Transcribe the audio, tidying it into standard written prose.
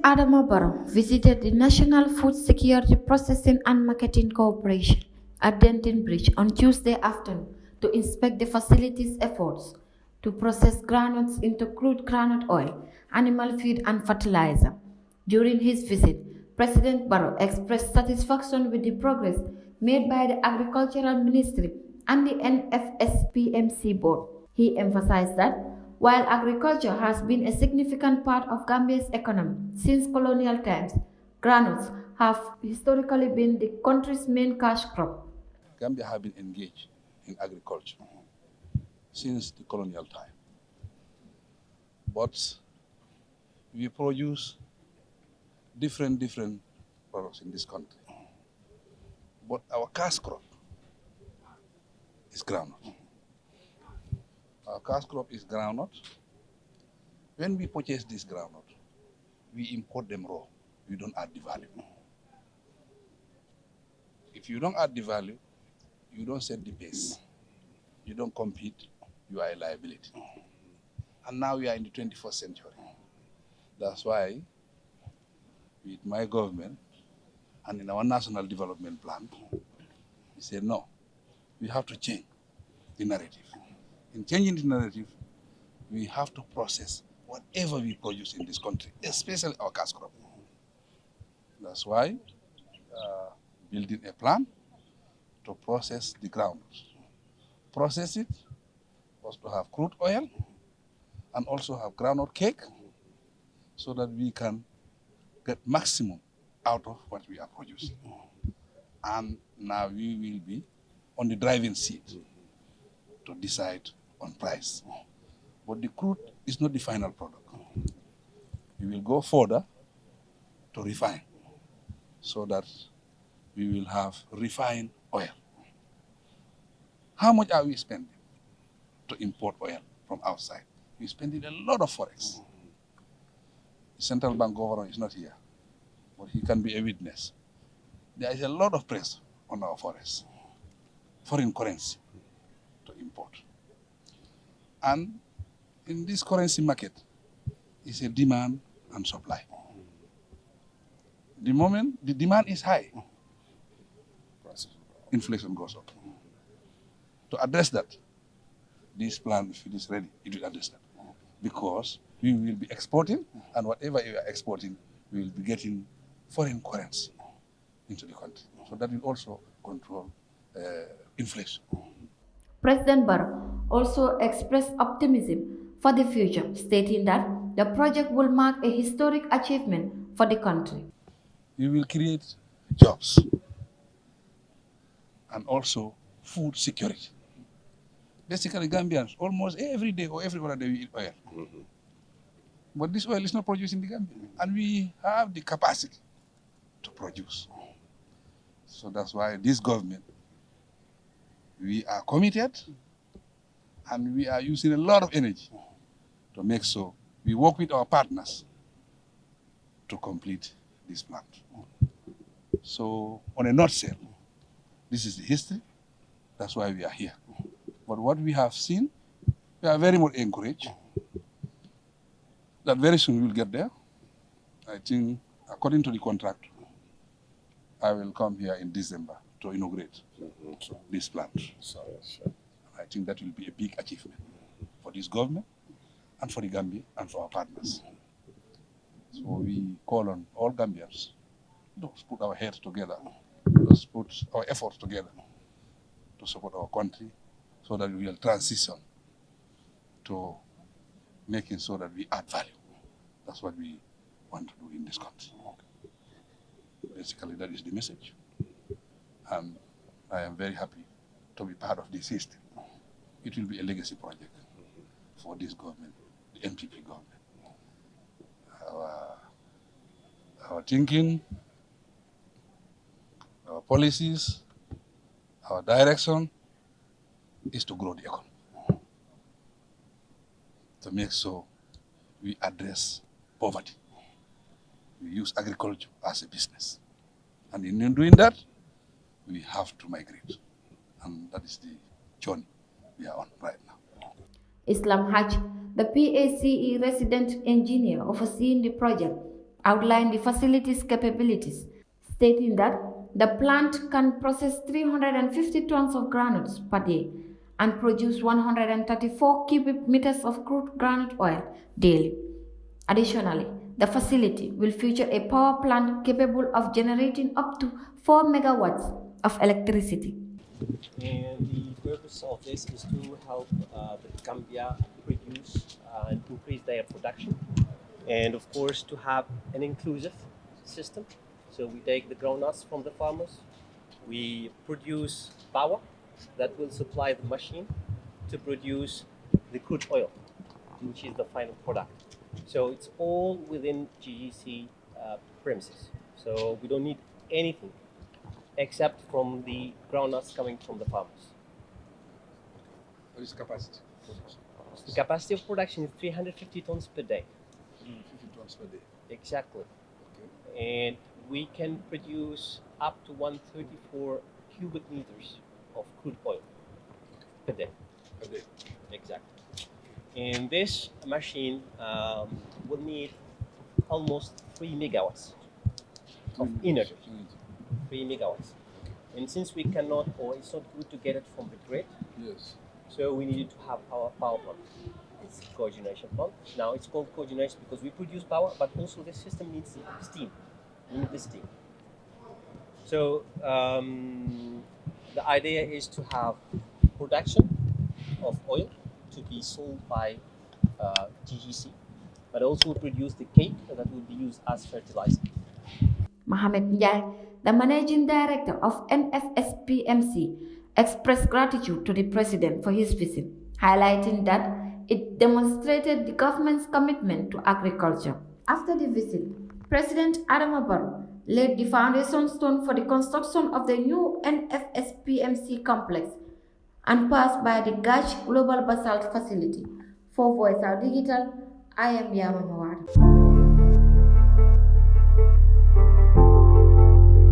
Adama Barrow visited the National Food Security Processing and Marketing Corporation at Denton Bridge on Tuesday afternoon to inspect the facility's efforts to process groundnuts into crude groundnut oil, animal feed, and fertilizer. During his visit, President Barrow expressed satisfaction with the progress made by the Agricultural Ministry and the NFSPMC board. He emphasized that while agriculture has been a significant part of Gambia's economy since colonial times, groundnuts have historically been the country's main cash crop. Gambia have been engaged in agriculture since the colonial time. But we produce different products in this country. But our cash crop is groundnut. Our cash crop is groundnut. When we purchase this groundnut, we import them raw. We don't add the value. If you don't add the value, you don't set the pace. You don't compete, you are a liability. And now we are in the 21st century. That's why, with my government and in our national development plan, we said no, we have to change the narrative. In changing the narrative, we have to process whatever we produce in this country, especially our cash crop. That's why building a plan to process the groundnut. Process it was to have crude oil and also have groundnut cake so that we can get maximum out of what we are producing. And now we will be on the driving seat to decide on price. But the crude is not the final product. We will go further to refine so that we will have refined oil. How much are we spending to import oil from outside? We're spending a lot of forex. The central bank governor is not here, but he can be a witness. There is a lot of pressure on our forex, foreign currency to import. And in this currency market, it's a demand and supply. The moment the demand is high, inflation goes up. To address that, this plan, if it is ready, it will address that. Because we will be exporting, and whatever we are exporting, we will be getting foreign currency into the country. So that will also control inflation. President Barrow also expressed optimism for the future, stating that the project will mark a historic achievement for the country. We will create jobs and also food security. Basically, Gambians, almost every day or every other day, we eat oil. But this oil is not produced in the Gambia. And we have the capacity to produce. So that's why this government, we are committed and we are using a lot of energy to make sure we work with our partners to complete this plant. So, on a nutshell, this is the history. That's why we are here. But what we have seen, we are very much encouraged that very soon we will get there. I think, according to the contract, I will come here in December to inaugurate this plant. I think that will be a big achievement for this government and for the Gambia and for our partners. So we call on all Gambians to put our heads together, to put our efforts together to support our country so that we will transition to making sure that we add value. That's what we want to do in this country. Basically, that is the message. And I am very happy to be part of this system. It will be a legacy project for this government, the NPP government. Our thinking, our policies, our direction is to grow the economy, to make sure we address poverty. We use agriculture as a business. And in doing that, we have to migrate. And that is the journey we are on right now. Islam Haj, the PACE resident engineer overseeing the project, outlined the facility's capabilities, stating that the plant can process 350 tons of granules per day and produce 134 cubic meters of crude groundnut oil daily. Additionally, the facility will feature a power plant capable of generating up to 4 megawatts of electricity. And the purpose of this is to help the Gambia produce and increase their production, and of course to have an inclusive system. So we take the groundnuts from the farmers, we produce power that will supply the machine to produce the crude oil, which is the final product. So it's all within GGC premises. So we don't need anything except from the groundnuts coming from the farmers. What is capacity? The capacity of production is 350 tons per day. 350 tons per day. Exactly. Okay. And we can produce up to 134 cubic meters of crude oil per day. Per day. Exactly. And this machine will need almost 3 megawatts of energy. 3 megawatts. And since we cannot, or it's not good to get it from the grid, Yes. so we needed to have our power plant. It's a cogeneration plant. Now it's called cogeneration because we produce power, but also the system needs steam. We need the steam. So the idea is to have production of oil to be sold by GGC, but also produce the cake that will be used as fertilizer. Mohamed Njai, the managing director of NFSPMC, expressed gratitude to the president for his visit, highlighting that it demonstrated the government's commitment to agriculture. After the visit, President Adama Barrow laid the foundation stone for the construction of the new NFSPMC complex and passed by the Gach Global Basalt Facility. For Voice Out Digital, I am Yama Mawad.